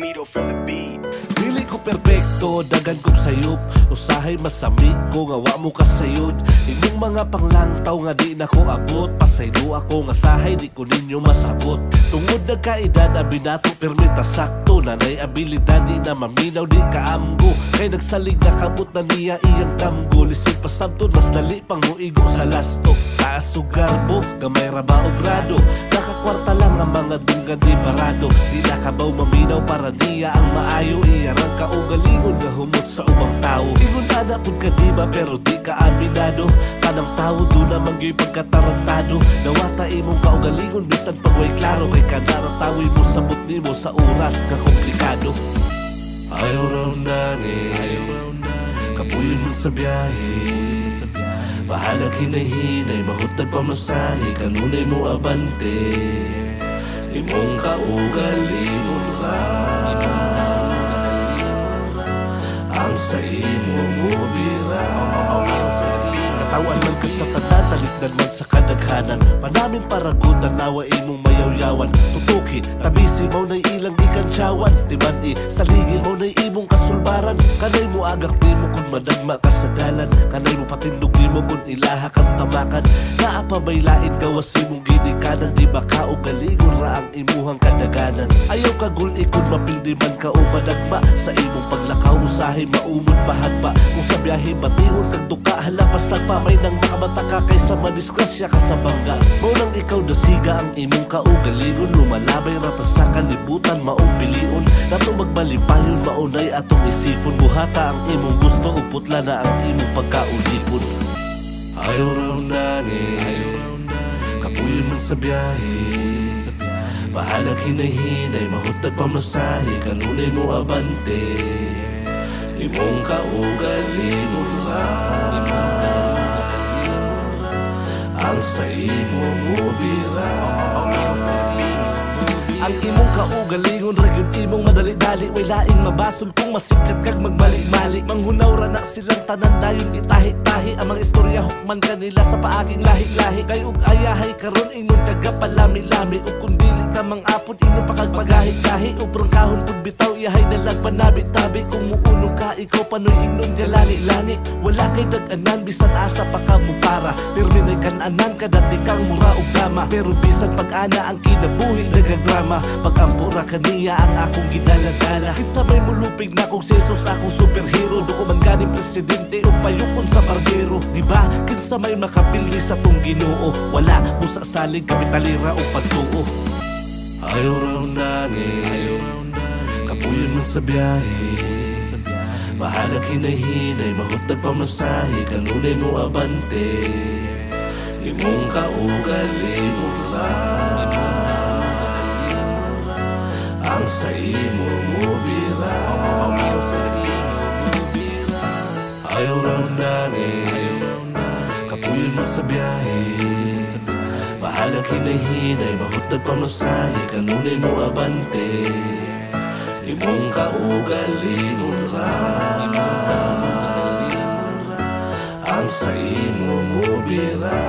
Mito for the beat. Dili ko perpekto, dagan kong sayop. Usahay masami ko, ngawa mo kasayod. Inyong mga panglangtaw nga di na ko abot. Pasaylo ako nga sahay, di ko ninyo masabot. Tungod na kaedad, abinato permita sakto. Nanay abilidad, di na maminaw, di kaamgo. Kay nagsalig na kabot na niya iyang tamgo. Lisip pasabton, mas dali pang muigo sa lasto. Taas o garbo, gamay raba o grado. Nakakwarta lang ang mga dunggan di barado. Di nakabaw maminaw para niya ang maayo. Iyarang kaugalingon nga humot sa ubang tao. Ingon ana pud ka diba pero di ka aminado. Kanang tao doon namang gay pagkatarantado. Nawata imong kaugalingon bisan pagway klaro. Kay kada tawi mo sabot nimo sa oras nga komplikado. Ayaw raw nani, kapuyon man sa biyahe. Bahalag hinay-hinay, mahutag pamasahe. Kanunay mo abante, imong kaugalingon ra. Ang sa imo mo bira. Katawan man ka sa patatalikdan man sa kadaghanan. Panamin paragutan, nawa imong mayawyawan. Tutuki, tabisi mo na ilang ikansyawan. Tiban saligi mo na imong kasulbaran. Kanay mo agak di mo kung madagma ka sa dalan. Kanay mo patindog di mo kung ilaha kang tamakan. Naapabaylain gawas imong ginikanan. Di ba ka o galigon ra ang imuhang kadaganan. Ayaw ka guli kung mapildi man ka o madagma. Sa imong paglakaw usahay maumod bahagba. Kung sa biyahe batihon kag duka halapasag pa. May nang makamata ka kaysa madisgrasya ka sa bangga. Mo nang ikaw dasiga ang imong kaugalingon. Lumalabay rata sa kalibutan maong pilion. Nato magbalipayon maunay atong isipon. Buhata ang imong gusto o putla na ang imong pagkaulipon. Ayaw raw nani, kapuyon man sa biyahe. Bahalag hinay-hinay, mahutag pamasahe. Kanunay mo abante, imong kaugalingon ra. Ang sa imo mo bira. Ang imong kaugalingon ragyod imong madali-dali. Way laing mabasol kung masiplit kag magmali-mali. Manghunaw ra na silang tanan dayon itahi-tahi. Ang mga istorya hukman kanila sa paaging lahi-lahi. Kay ug ayahay karon ingon kagapalami-lami. Ug kun dili ka mangapod ingon pakagpagahi-gahi. Ug prangkahon pud bitaw iyahay nalag panabi-tabi. Kung muunong ka ikaw panoy ingnon nga lani-lani. Wala kay dag-anan bisan asa pa ka mo para. Pero minay kan-anan kadati kang mura ug drama. Pero bisan pag-ana ang kinabuhi nagadrama. Pag-ampura kaniya ang akong gidala-dala. Kinsa may mulupig na kong sesos akong superhero. Duko man ganing presidente o payukon sa barbero. Diba? Kinsa may makapili sa tong Ginoo. Wala mo sa salig kapitalira o pagtuo. Ayaw raw nani, kapuyon man sa biyahe. Bahalag hinay-hinay, mahutag pamasahe. Kanunay mo abante, imong kaugalingon ra. Ang sa imo mo bira. Ayaw raw nani, kapuyon man sa biyahe. Bahalag hinay-hinay, mahutag pamasahe. Kanunay mo abante, imong kaugalingon ra. Ang sa imo mo bira.